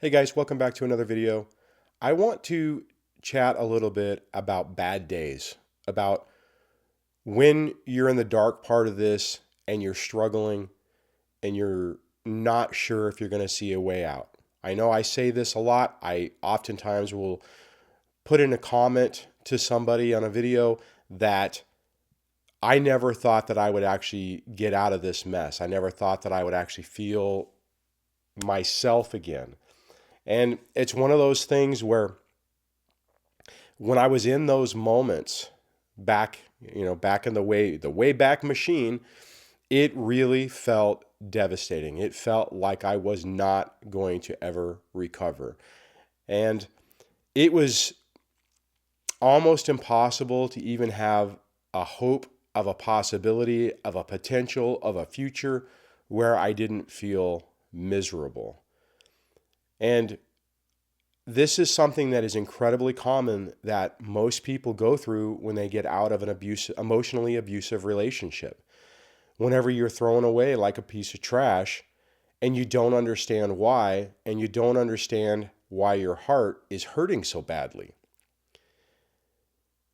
Hey guys, welcome back to another video. I want to chat a little bit about bad days, about when you're in the dark part of this and you're struggling and you're not sure if you're going to see a way out. I know I say this a lot. I oftentimes will put in a comment to somebody on a video that I never thought that I would actually get out of this mess. I never thought that I would actually feel myself again. And it's one of those things where when I was in those moments back, back in the way back machine, it really felt devastating. It felt like I was not going to ever recover. And it was almost impossible to even have a hope of a possibility, of a potential, of a future where I didn't feel miserable. And this is something that is incredibly common that most people go through when they get out of an emotionally abusive relationship. Whenever you're thrown away like a piece of trash and you don't understand why, and you don't understand why your heart is hurting so badly.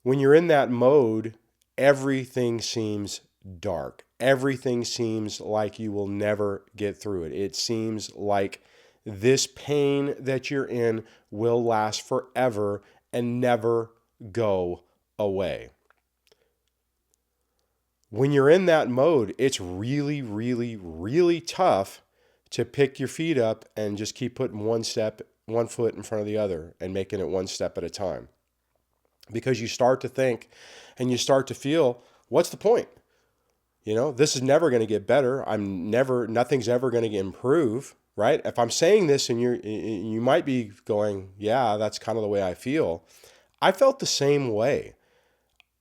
When you're in that mode, everything seems dark. Everything seems like you will never get through it. It seems like this pain that you're in will last forever and never go away. When you're in that mode, it's really, really, really tough to pick your feet up and just keep putting one foot in front of the other and making it one step at a time. Because you start to think and you start to feel, what's the point? This is never going to get better. Nothing's ever going to improve. Right? If I'm saying this and you might be going, yeah, that's kind of the way I feel. I felt the same way.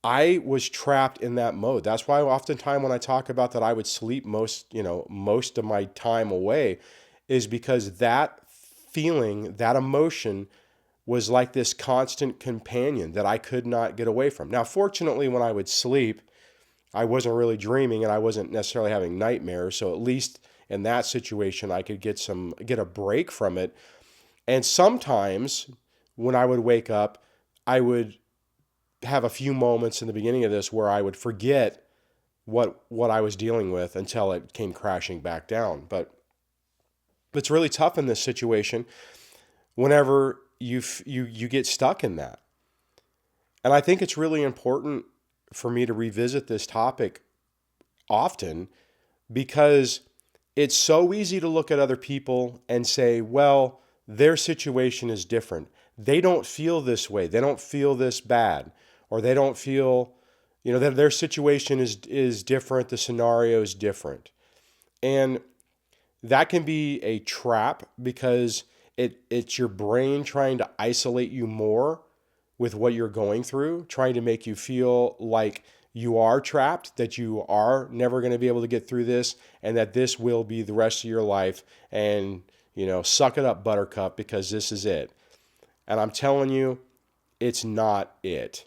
I was trapped in that mode. That's why oftentimes when I talk about that I would sleep most of my time away is because that feeling, that emotion was like this constant companion that I could not get away from. Now, fortunately, when I would sleep, I wasn't really dreaming and I wasn't necessarily having nightmares. So at least in that situation, I could get a break from it. And sometimes when I would wake up, I would have a few moments in the beginning of this where I would forget what I was dealing with until it came crashing back down. But it's really tough in this situation whenever you get stuck in that. And I think it's really important for me to revisit this topic often because it's so easy to look at other people and say, well, their situation is different. They don't feel this way. They don't feel this bad. Or they don't feel, that their situation is different. The scenario is different. And that can be a trap because it's your brain trying to isolate you more with what you're going through, trying to make you feel like you are trapped, that you are never going to be able to get through this, and that this will be the rest of your life. And, suck it up, buttercup, because this is it. And I'm telling you, it's not it.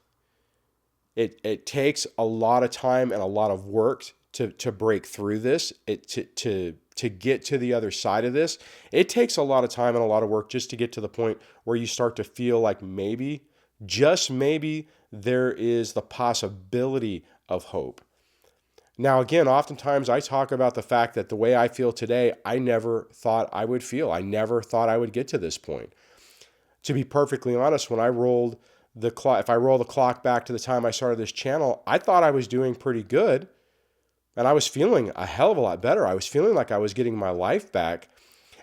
It takes a lot of time and a lot of work to break through this, to get to the other side of this. It takes a lot of time and a lot of work just to get to the point where you start to feel like maybe, just maybe, there is the possibility of hope. Now, again, oftentimes I talk about the fact that the way I feel today, I never thought I would feel. I never thought I would get to this point. To be perfectly honest, when I rolled the clock, if I roll the clock back to the time I started this channel, I thought I was doing pretty good. And I was feeling a hell of a lot better. I was feeling like I was getting my life back.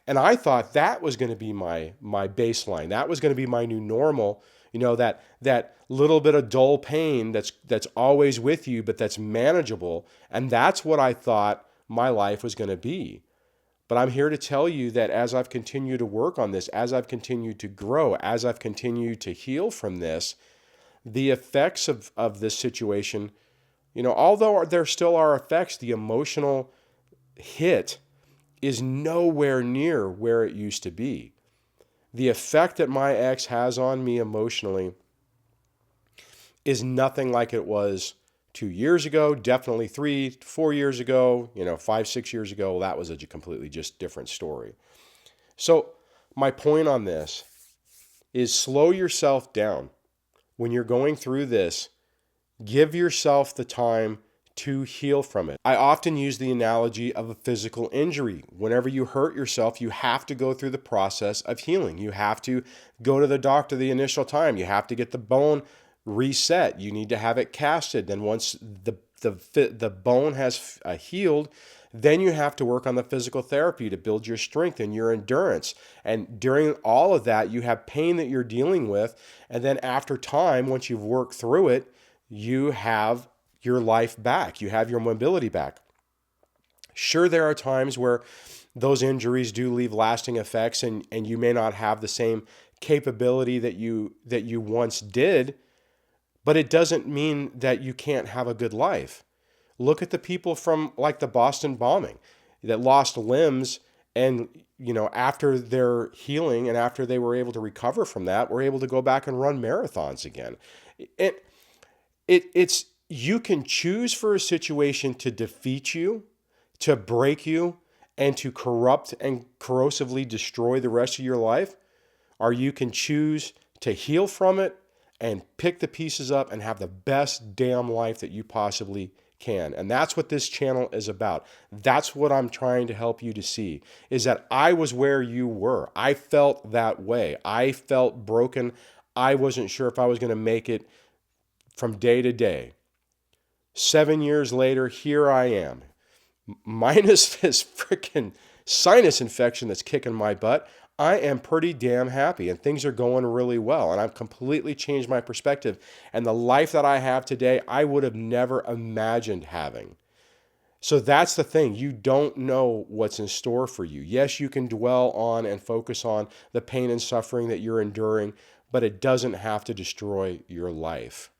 And I thought that was going to be my baseline. That was going to be my new normal. That little bit of dull pain that's always with you, but that's manageable. And that's what I thought my life was going to be. But I'm here to tell you that as I've continued to work on this, as I've continued to grow, as I've continued to heal from this, the effects of this situation, although there still are effects, the emotional hit is nowhere near where it used to be. The effect that my ex has on me emotionally is nothing like it was 2 years ago, definitely 3, 4 years ago, 5, 6 years ago. Well, that was a completely just different story. So my point on this is slow yourself down. When you're going through this, give yourself the time to heal from it. I often use the analogy of a physical injury. Whenever you hurt yourself, you have to go through the process of healing. You have to go to the doctor the initial time. You have to get the bone reset. You need to have it casted. Then once the bone has healed, then you have to work on the physical therapy to build your strength and your endurance. And during all of that, you have pain that you're dealing with. And then after time, once you've worked through it, you have your life back. You have your mobility back. Sure, there are times where those injuries do leave lasting effects and you may not have the same capability that you once did, but it doesn't mean that you can't have a good life. Look at the people from like the Boston bombing that lost limbs and, after their healing and after they were able to recover from that, were able to go back and run marathons again. It's you can choose for a situation to defeat you, to break you, and to corrupt and corrosively destroy the rest of your life, or you can choose to heal from it and pick the pieces up and have the best damn life that you possibly can. And that's what this channel is about. That's what I'm trying to help you to see, is that I was where you were. I felt that way. I felt broken. I wasn't sure if I was going to make it from day to day. 7 years later, here I am, minus this freaking sinus infection that's kicking my butt. I am pretty damn happy and things are going really well. And I've completely changed my perspective. And the life that I have today, I would have never imagined having. So that's the thing. You don't know what's in store for you. Yes, you can dwell on and focus on the pain and suffering that you're enduring, but it doesn't have to destroy your life.